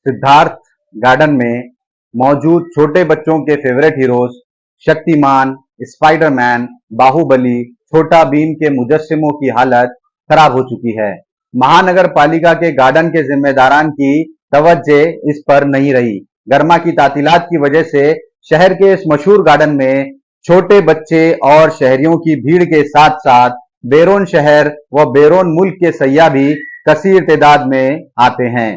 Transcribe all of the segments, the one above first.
Siddharth garden में मौजूद छोटे बच्चों के favourite heroes Shaktimaan, Spiderman, Baahubali, Chhota Bheem के मुजस्सिमों की हालत खराब हो चुकी है। महानगर पालिका के गार्डन के जिम्मेदारान की तवज्जो इस पर नहीं रही। गर्मा की तातीलात की वजह से शहर के इस मशहूर गार्डन में छोटे बच्चे और शहरियों की भीड़ के साथ साथ बैरून शहर व बैरून मुल्क के सयाह भी कसीर तादाद में आते हैं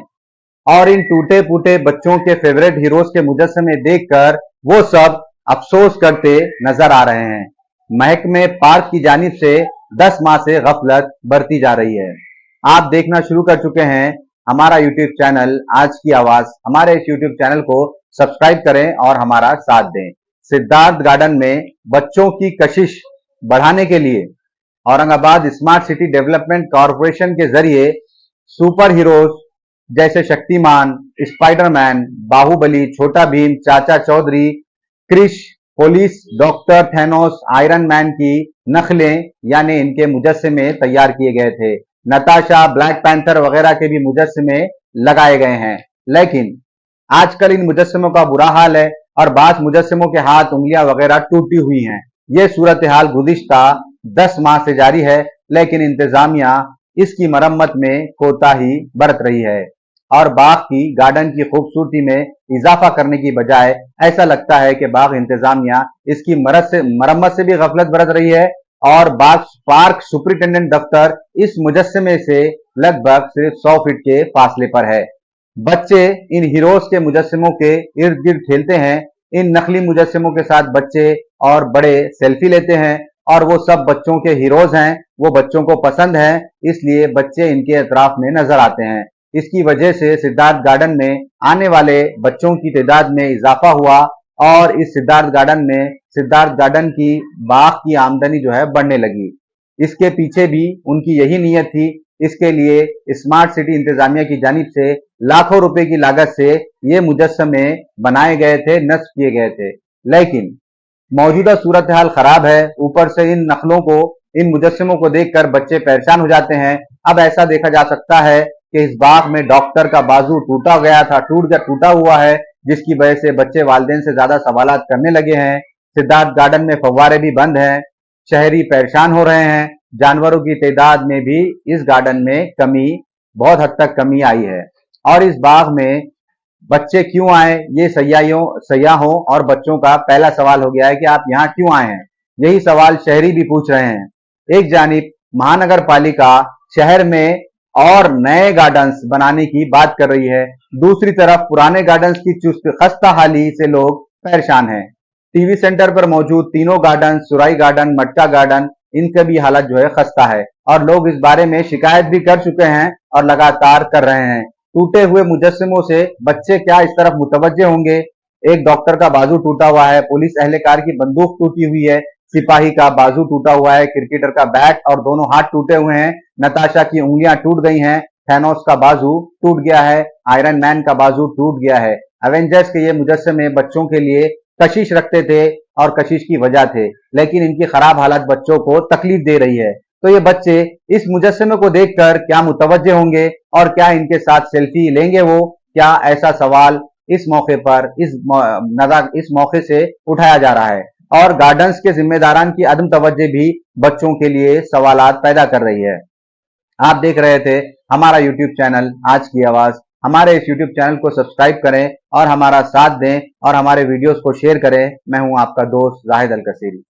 और इन टूटे फूटे बच्चों के फेवरेट हीरोज के मुजस्समे देखकर वो सब अफसोस करते नजर आ रहे हैं। महकमे पार्क की जानिब से 10 माह से गफलत बरती जा रही है। आप देखना शुरू कर चुके हैं हमारा यूट्यूब चैनल आज की आवाज। हमारे इस यूट्यूब चैनल को सब्सक्राइब करें और हमारा साथ दें। सिद्धार्थ गार्डन में बच्चों की कशिश बढ़ाने के लिए Aurangabad smart city development corporation के जरिए सुपर हीरोज जैसे Shaktimaan, Spiderman, Baahubali, Chhota Bheem, Chacha Chaudhary, Krrish, police, doctor Thanos, Iron Man की नकलें यानी इनके मुजस्समे तैयार किए गए थे। नताशा, ब्लैक पैंथर वगैरह के भी मुजस्समे लगाए गए हैं, लेकिन आजकल इन मुजस्समों का बुरा हाल है और बास मुजस्समों के हाथ, उंगलियां वगैरह टूटी हुई हैं। ये सूरत हाल गुज़िश्ता 10 माह से जारी है, लेकिन इंतजामिया इसकी मरम्मत में कोताही बरत रही है और बाग की गार्डन की खूबसूरती में इजाफा करने की बजाय ऐसा लगता है कि बाग इंतजामिया इसकी मरम्मत से भी गफलत बरत रही है और बाग पार्क सुपरिटेंडेंट दफ्तर इस मुजस्समे से लगभग सिर्फ 100 फीट के फासले पर है। बच्चे इन हीरोज के मुजस्समों के इर्द गिर्द खेलते हैं। इन नकली मुजस्समों के साथ बच्चे और बड़े सेल्फी लेते हैं और वो सब बच्चों के हीरोज हैं, वो बच्चों को पसंद है, इसलिए बच्चे इनके अतराफ में नजर आते हैं। इसकी वजह से सिद्धार्थ गार्डन में आने वाले बच्चों की तादाद में इजाफा हुआ और इस सिद्धार्थ गार्डन की बाग की आमदनी जो है बढ़ने लगी। इसके पीछे भी उनकी यही नीयत थी। इसके लिए स्मार्ट सिटी इंतजामिया की जानिब से लाखों रुपए की लागत से ये मुजस्समे बनाए गए थे, नस्ब किए गए थे, लेकिन मौजूदा सूरत हाल खराब है। ऊपर से इन नकलों को, इन मुजस्समों को देखकर बच्चे परेशान हो जाते हैं। अब ऐसा देखा जा सकता है कि इस बाग में डॉक्टर का बाजू टूटा हुआ है, जिसकी वजह से बच्चे वालिदैन से ज्यादा सवालात करने लगे हैं। सिद्धार्थ गार्डन में फव्वारे भी बंद हैं, शहरी परेशान हो रहे हैं। जानवरों की तादाद में भी इस गार्डन में बहुत हद तक कमी आई है और इस बाग में बच्चे क्यों आए, ये सयाहों और बच्चों का पहला सवाल हो गया है कि आप यहाँ क्यों आए हैं। यही सवाल शहरी भी पूछ रहे हैं। एक जानिब महानगर पालिका शहर में और नए गार्डन्स बनाने की बात कर रही है, दूसरी तरफ पुराने गार्डन्स की चुस्त खस्ता हाली से लोग परेशान हैं। टीवी सेंटर पर मौजूद तीनों गार्डन, सुराई गार्डन, मटका गार्डन, इनकी भी हालत जो है खस्ता है और लोग इस बारे में शिकायत भी कर चुके हैं और लगातार कर रहे हैं। टूटे हुए मुजस्समों से बच्चे क्या इस तरफ मुतवज्जे होंगे। एक डॉक्टर का बाजू टूटा हुआ है, पुलिस एहलकार की बंदूक टूटी हुई है, सिपाही का बाजू टूटा हुआ है, क्रिकेटर का बैट और दोनों हाथ टूटे हुए हैं, नताशा की उंगलियां टूट गई हैं, थैनोस का बाजू टूट गया है, आयरन मैन का बाजू टूट गया है। एवेंजर्स के ये मुजस्समे बच्चों के लिए कशिश रखते थे और कशिश की वजह थे, लेकिन इनकी खराब हालत बच्चों को तकलीफ दे रही है। तो ये बच्चे इस मुजस्समे को देखकर क्या मुतवज्जे होंगे और क्या इनके साथ सेल्फी लेंगे वो, क्या ऐसा सवाल इस मौके से उठाया जा रहा है और गार्डन्स के जिम्मेदारान की अदम तवज्जो भी बच्चों के लिए सवालात पैदा कर रही है। आप देख रहे थे हमारा यूट्यूब चैनल आज की आवाज। हमारे इस यूट्यूब चैनल को सब्सक्राइब करें और हमारा साथ दें और हमारे वीडियोस को शेयर करें। मैं हूं आपका दोस्त जाहिद अल कसीरी।